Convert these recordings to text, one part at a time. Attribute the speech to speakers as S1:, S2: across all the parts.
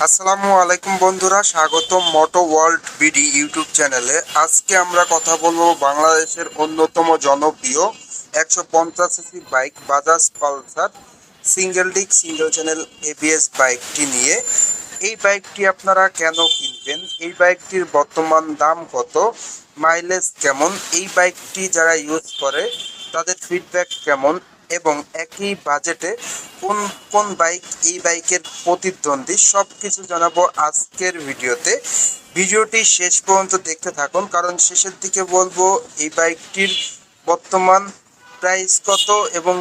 S1: আসসালামু আলাইকুম বন্ধুরা, স্বাগতম মোটো ওয়ার্ল্ড বিডি ইউটিউব চ্যানেলে। আজকে আমরা কথা বলবো বাংলাদেশের অন্যতম জনপ্রিয় 150 CC bike Bajaj Pulsar single disc single channel ABS বাইকটি নিয়ে। এই বাইকটি আপনারা কেন কিনবেন, এই বাইকটির বর্তমান দাম কত, মাইলেজ কেমন, এই বাইকটি যারা ইউজ করে তাদের ফিডব্যাক কেমন এবং একই বাজেটে কোন কোন বাইক এই বাইকের প্রতিদ্বন্দ্বী, সব কিছু জানাবো আজকের ভিডিওতে। ভিডিওটি শেষ পর্যন্ত দেখতে থাকুন, কারণ শেষের দিকে বলবো এই বাইকটির বর্তমান প্রাইস কত এবং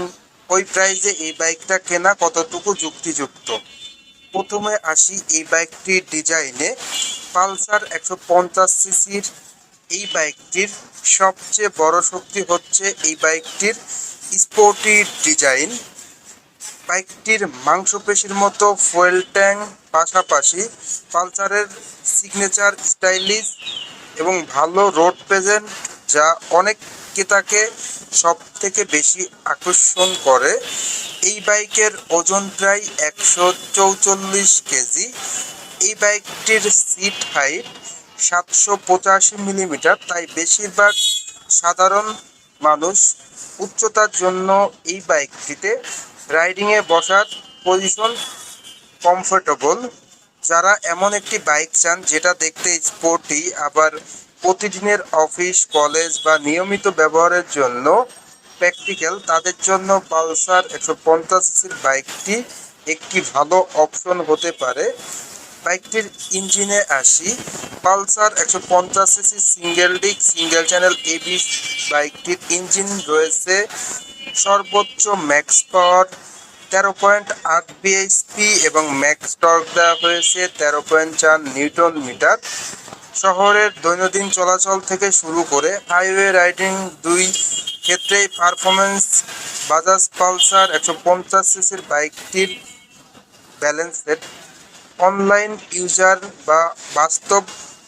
S1: ওই প্রাইসে এই বাইকটা কেনা কতটুকু যুক্তিযুক্ত। প্রথমে আসি এই বাইকটির ডিজাইনে। পালসার 150 সিসির এই বাইকটির সবচেয়ে বড় শক্তি হচ্ছে এই বাইকটির স্পোর্টি ডিজাইন। বাইকটির মাংসপেশির মতো ফুয়েল ট্যাঙ্ক, পাশাপাশি পালসারের সিগনেচার স্টাইলিশ এবং ভালো রোড প্রেজেন্ট, যা অনেক ক্রেতাকে সব থেকে বেশি আকর্ষণ করে। এই বাইকের ওজন প্রায় 144 কেজি। এই বাইকটির সিট হাইট 785 মিলিমিটার, তাই বেশিরভাগ সাধারণ মানুষ উচ্চতার জন্য এই বাইকটিতে রাইডিংয়ে বসার পজিশন কমফোর্টেবল। যারা এমন একটি বাইক চান যেটা দেখতে স্পোর্টি আবার প্রতিদিনের অফিস, কলেজ বা নিয়মিত ব্যবহারের জন্য প্র্যাকটিক্যাল, তাদের জন্য পালসার 150 সিসির বাইকটি একটি ভালো অপশন হতে পারে। বাইকটির ইঞ্জিনে আসি। Pulsar 150 CC single disc single channel AB বাইকটির ইঞ্জিন রয়েছে সর্বোচ্চ ম্যাক্স পাওয়ার 13.8 বিএইচপি এবং ম্যাক্স টর্ক দেওয়া হয়েছে 13.4 নিউটন মিটার। শহরের দৈনন্দিন চলাচল থেকে শুরু করে হাইওয়ে রাইডিং দুই ক্ষেত্রেই পারফরমেন্স বাজাজ পালসার 150 সিসির বাইকটির ব্যালেন্সেড। অনলাইন ইউজার বা বাস্তব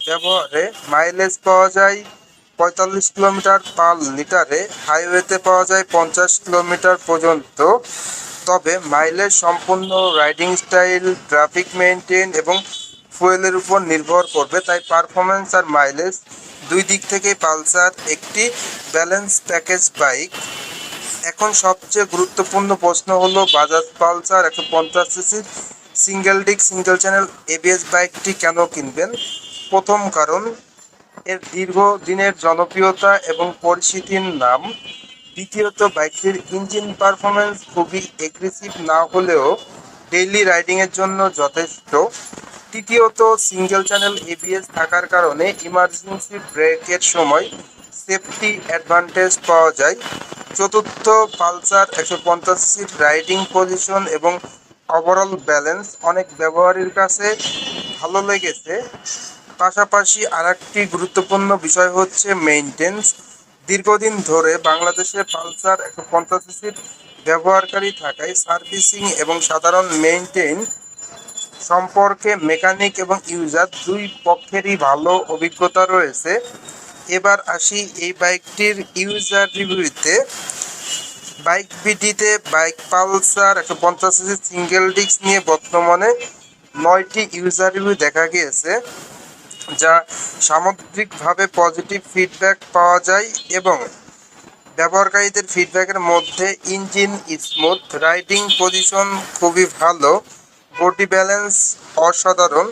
S1: ব্যবহারে মাইলেজ পাওয়া যায় 45 কিলোমিটার পার লিটারে, হাইওয়েতে পাওয়া যায় 50 কিলোমিটার পর্যন্ত। তবে মাইলেজ সম্পূর্ণ রাইডিং স্টাইল, ট্রাফিক মেনটেন এবং ফুয়েলের উপর নির্ভর করবে, তাই পারফরমেন্স আর মাইলেজ দুই দিক থেকেই পালসার একটি ব্যালেন্স প্যাকেজ বাইক। এখন সবচেয়ে গুরুত্বপূর্ণ প্রশ্ন হলো বাজাজ পালসার 150 সিসির single disc single channel ABS বাইকটি কেন কিনবেন। প্রথম কারণ, এর দীর্ঘদিনের জনপ্রিয়তা এবং পরিচিতির নাম। দ্বিতীয়ত, বাইকটির ইঞ্জিন পারফরমেন্স খুবই এগ্রেসিভ না হলেও ডেইলি রাইডিংয়ের জন্য যথেষ্ট। তৃতীয়ত, সিঙ্গেল চ্যানেল এবিএস থাকার কারণে ইমার্জেন্সি ব্রেকের সময় সেফটি অ্যাডভান্টেজ পাওয়া যায়। চতুর্থ, পালসার 150 সিসির রাইডিং পজিশন এবং ওভারঅল ব্যালেন্স অনেক ব্যবহারীর কাছে ভালো লেগেছে। পাশাপাশি আরেকটি গুরুত্বপূর্ণ বিষয় হচ্ছে মেইনটেন্স। দীর্ঘদিন ধরে বাংলাদেশে পালসার 150 সিসির ব্যবহারকারী থাকায় সার্ভিসিং এবং সাধারণ মেইনটেইন সম্পর্কে মেকানিক এবং ইউজার দুই পক্ষেরই ভালো অভিজ্ঞতা রয়েছে। এবার আসি এই বাইকটির ইউজার রিভিউতে। বাইক বিডিতে bike Pulsar 150 CC single disc নিয়ে বর্তমানে 9টি ইউজার রিভিউ দেখা গিয়েছে, যা সামগ্রিকভাবে পজিটিভ ফিডব্যাক পাওয়া যায় এবং ব্যবহারকারীদের ফিডব্যাকের মধ্যে ইঞ্জিন স্মুথ, রাইডিং পজিশন খুবই ভালো, বডি ব্যালেন্স অসাধারণ,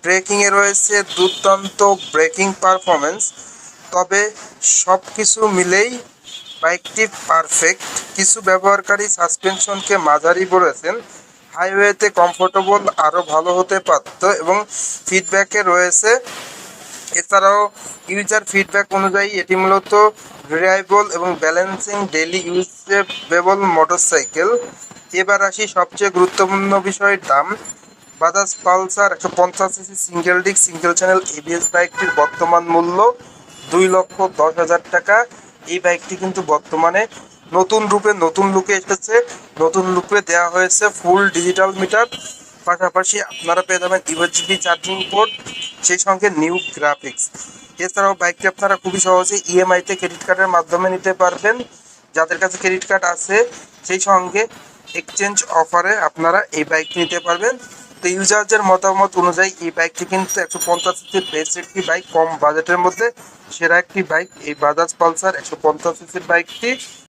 S1: ব্রেকিংয়ে রয়েছে দুর্দান্ত ব্রেকিং পারফরমেন্স। তবে সব কিছু মিলেই বাইকটি পারফেক্ট। কিছু ব্যবহারকারী সাসপেনশনকে মাঝারি বলেছেন, হাইওয়েতে কমফোর্টেবল আরও ভালো হতে পারত এবং ফিডব্যাকে রয়েছে। এছাড়াও ইউজার ফিডব্যাক অনুযায়ী এটি মূলত রিলায়েবল এবং ব্যালেন্সিং ডেইলি ইউজেবল মোটরসাইকেল। এবার আসি সবচেয়ে গুরুত্বপূর্ণ বিষয়, দাম। Bajaj Pulsar 150 CC single disc single channel ABS বাইকটির বর্তমান মূল্য 2,10,000 টাকা। এই বাইকটি কিন্তু বর্তমানে নতুন লুকে এসেছে। নতুন লুকে দেওয়া হয়েছে ফুল ডিজিটাল মিটার, পাশাপাশি আপনারা পেয়ে যাবেন ইউএসবি চার্জিং পোর্ট, সেই সঙ্গে নিউ গ্রাফিক্স। এছাড়াও বাইকটি আপনারা খুবই সহজে ইএমআইতে ক্রেডিট কার্ডের মাধ্যমে নিতে পারবেন। যাদের কাছে ক্রেডিট কার্ড আছে সেই সঙ্গে এক্সচেঞ্জ অফারে আপনারা এই বাইক নিতে পারবেন। তো ইউজারদের মতামত অনুযায়ী এই বাইকটি কিন্তু 150 সিসির বেস্ট একটি বাইক, কম বাজেটের মধ্যে সেরা একটি বাইক। এই বাজাজ পালসার 150 সিসির বাইকটি